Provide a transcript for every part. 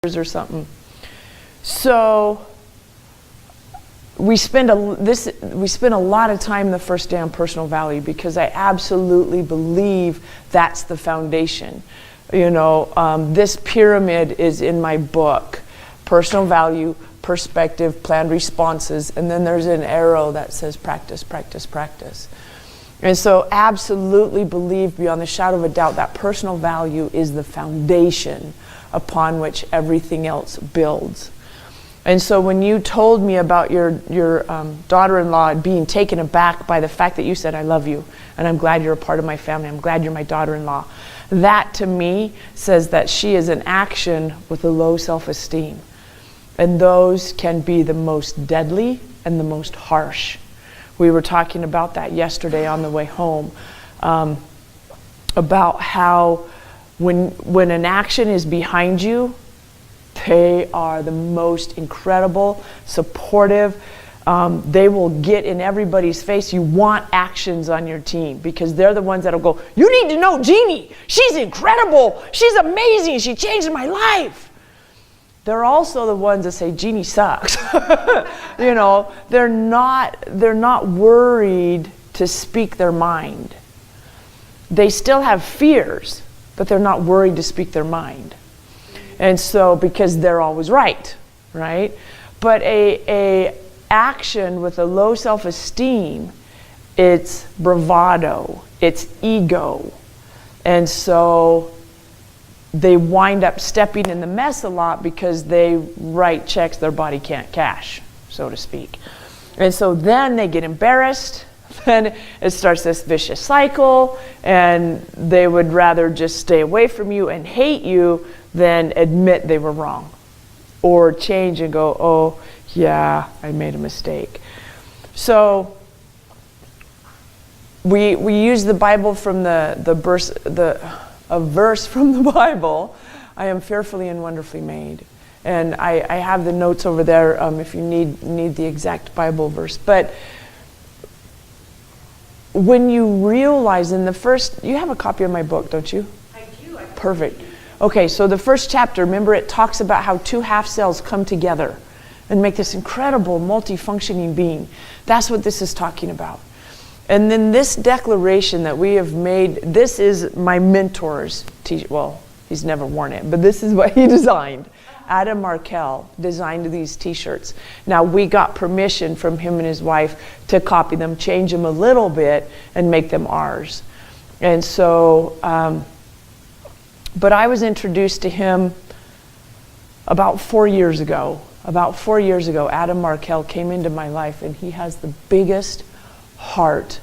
or something. So we spend a lot of time the first day on personal value because I absolutely believe that's the foundation. This pyramid is in my book: personal value, perspective, planned responses, and then there's an arrow that says practice, practice, practice. And so absolutely believe beyond the shadow of a doubt that personal value is the foundation upon which everything else builds. And so when you told me about your daughter-in-law being taken aback by the fact that you said, I love you, and I'm glad you're a part of my family, I'm glad you're my daughter-in-law, that to me says that she is in action with a low self-esteem. And those can be the most deadly and the most harsh. We were talking about that yesterday on the way home, about how when an action is behind you, they are the most incredible, supportive. They will get in everybody's face. You want actions on your team because they're the ones that'll go, you need to know Jeanie. She's incredible. She's amazing. She changed my life. They're also the ones that say, Jeanie sucks. They're not worried to speak their mind. They still have fears, but they're not worried to speak their mind. And so, because they're always right? But a action with a low self-esteem, it's bravado, it's ego. And so they wind up stepping in the mess a lot because they write checks their body can't cash, so to speak. And so then they get embarrassed, then it starts this vicious cycle, and they would rather just stay away from you and hate you than admit they were wrong. Or change and go, oh, yeah, I made a mistake. So we use the Bible from a verse from the Bible. I am fearfully and wonderfully made. And I have the notes over there if you need the exact Bible verse. But when you realize in the first, you have a copy of my book, don't you? I do. Perfect. Okay, so the first chapter, remember it talks about how two half cells come together and make this incredible multifunctioning being. That's what this is talking about. And then this declaration that we have made, this is my mentor's t-shirt. Well, he's never worn it, but this is what he designed. Adam Markell designed these t-shirts. Now we got permission from him and his wife to copy them, change them a little bit, and make them ours. And so, but I was introduced to him about 4 years ago. About 4 years ago, Adam Markell came into my life, and he has the biggest heart.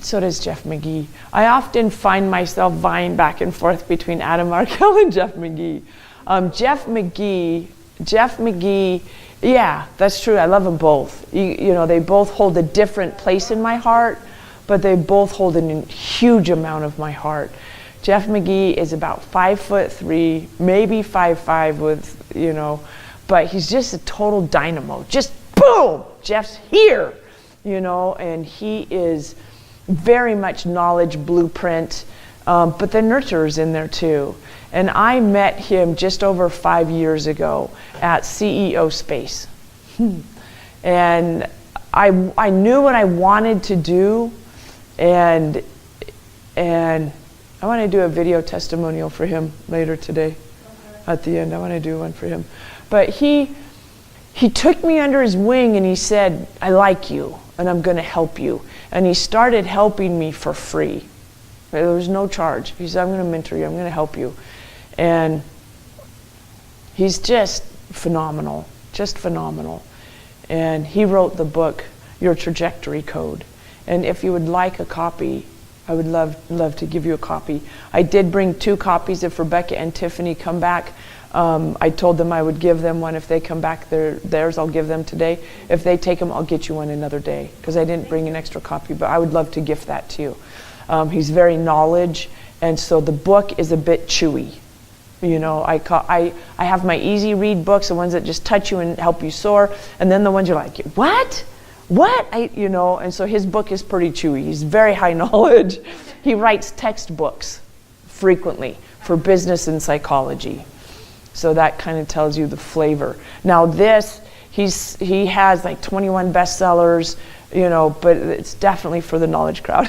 So does Jeff McGee. I often find myself vying back and forth between Adam Markell and Jeff McGee. Jeff McGee, yeah, that's true. I love them both. They both hold a different place in my heart, but they both hold a huge amount of my heart. Jeff McGee is about 5'3", maybe 5'5" with, but he's just a total dynamo. Just boom, Jeff's here, and he is very much knowledge blueprint, but the nurturer's in there too. And I met him just over 5 years ago at CEO Space. And I knew what I wanted to do, and I want to do a video testimonial for him later today. At the end, I want to do one for him. But he took me under his wing and he said, I like you and I'm going to help you. And he started helping me for free. There was no charge. He said, I'm going to mentor you, I'm going to help you. And he's just phenomenal, just phenomenal. And he wrote the book, Your Trajectory Code. And if you would like a copy, I would love to give you a copy. I did bring 2 copies if Rebecca and Tiffany come back. I told them I would give them one if they come back. Theirs I'll give them today. If they take them, I'll get you one another day because I didn't bring an extra copy, but I would love to gift that to you. He's very knowledge, and so the book is a bit chewy. I have my easy read books, the ones that just touch you and help you soar, and then the ones you're like, what? And so his book is pretty chewy. He's very high knowledge. He writes textbooks frequently for business and psychology. So that kind of tells you the flavor. Now this, he has like 21 bestsellers, you know, but it's definitely for the knowledge crowd.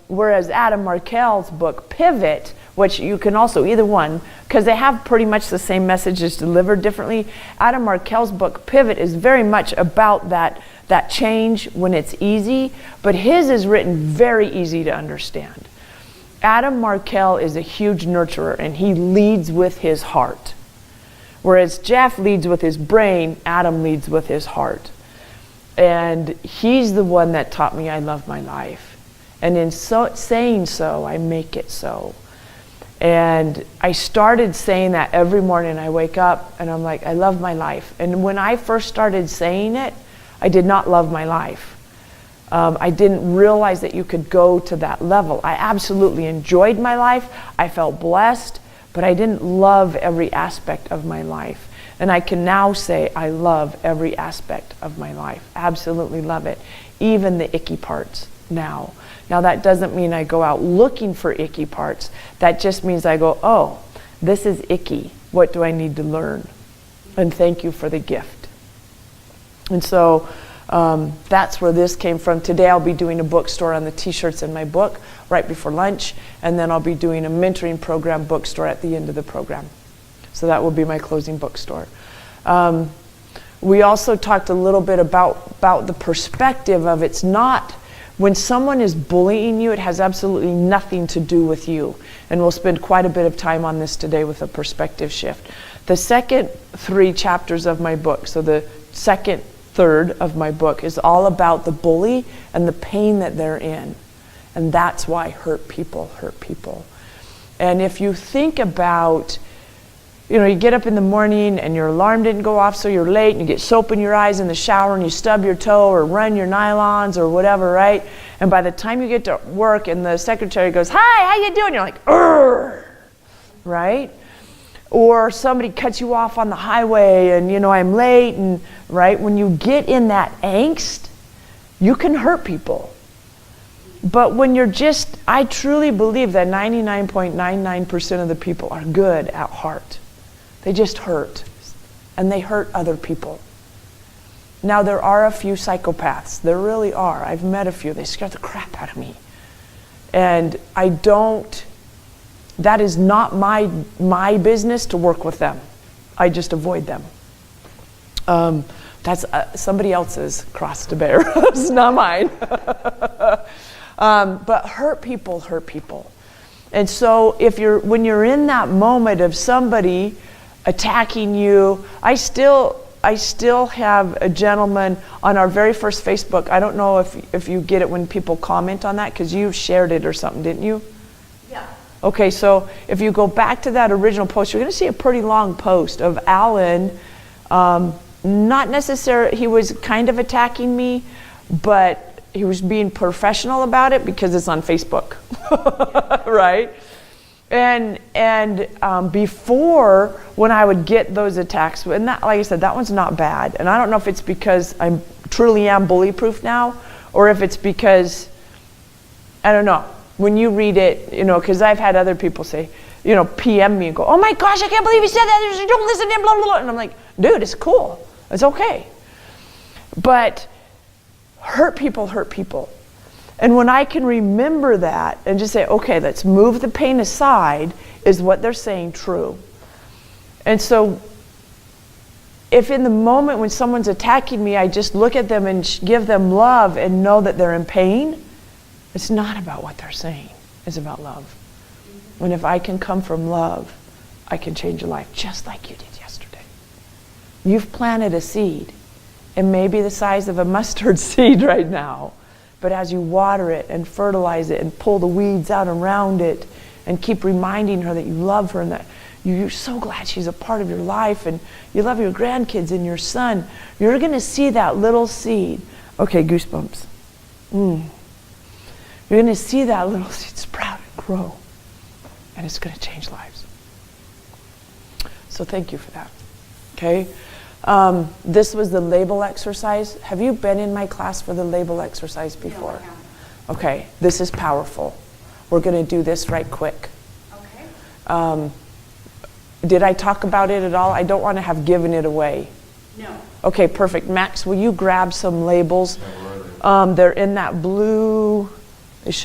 Whereas Adam Markel's book, Pivot, which you can also, either one, because they have pretty much the same messages delivered differently. Adam Markel's book, Pivot, is very much about that change when it's easy, but his is written very easy to understand. Adam Markel is a huge nurturer, and he leads with his heart. Whereas Jeff leads with his brain, Adam leads with his heart. And he's the one that taught me I love my life. And in saying so, I make it so. And I started saying that every morning. I wake up and I'm like, I love my life. And when I first started saying it, I did not love my life. I didn't realize that you could go to that level. I absolutely enjoyed my life. I felt blessed, but I didn't love every aspect of my life. And I can now say I love every aspect of my life. Absolutely love it. Even the icky parts now. Now that doesn't mean I go out looking for icky parts. That just means I go, oh, this is icky. What do I need to learn? And thank you for the gift. And so that's where this came from. Today I'll be doing a bookstore on the t-shirts in my book right before lunch, and then I'll be doing a mentoring program bookstore at the end of the program. So that will be my closing bookstore. We also talked a little bit about the perspective of it's not, when someone is bullying you, it has absolutely nothing to do with you. And we'll spend quite a bit of time on this today with a perspective shift. The second 3 chapters of my book, so the second third of my book, is all about the bully and the pain that they're in. And that's why hurt people hurt people. And if you think about, you know, you get up in the morning and your alarm didn't go off, so you're late, and you get soap in your eyes in the shower, and you stub your toe or run your nylons or whatever, right? And by the time you get to work and the secretary goes, hi, how you doing? You're like, "Urgh," right? Or somebody cuts you off on the highway and, you know, I'm late, and right? When you get in that angst, you can hurt people. But when you're just, I truly believe that 99.99% of the people are good at heart. They just hurt, and they hurt other people. Now, there are a few psychopaths. There really are. I've met a few. They scare the crap out of me. And I don't, that is not my business to work with them. I just avoid them. That's somebody else's cross to bear. It's not mine. But hurt people hurt people. And so when you're in that moment of somebody attacking you, I still have a gentleman on our very first Facebook. I don't know if you get it when people comment on that, because you shared it or something, didn't you? Yeah. Okay, so if you go back to that original post, you're going to see a pretty long post of Alan. Not necessarily, he was kind of attacking me, but he was being professional about it because it's on Facebook, right? And before, when I would get those attacks, and that, like I said, that one's not bad. And I don't know if it's because I truly am bully-proof now, or if it's because, I don't know. When you read it, you know, because I've had other people say, you know, PM me and go, oh my gosh, I can't believe you said that, don't listen to him, blah, blah, blah. And I'm like, dude, it's cool, it's okay. But hurt people hurt people. And when I can remember that and just say, okay, let's move the pain aside, is what they're saying true? And so if in the moment when someone's attacking me, I just look at them and give them love and know that they're in pain, it's not about what they're saying, it's about love. And if I can come from love, I can change a life just like you did yesterday. You've planted a seed. It may be the size of a mustard seed right now, but as you water it and fertilize it and pull the weeds out around it and keep reminding her that you love her and that you're so glad she's a part of your life and you love your grandkids and your son, you're going to see that little seed. Okay, goosebumps. You're going to see that little seed sprout and grow, and it's going to change lives. So thank you for that. Okay? This was the label exercise. Have you been in my class for the label exercise before? No, okay, this is powerful. We're going to do this right quick. Okay. Did I talk about it at all? I don't want to have given it away. No. Okay, perfect. Max, will you grab some labels? Yeah, where are they? They're in that blue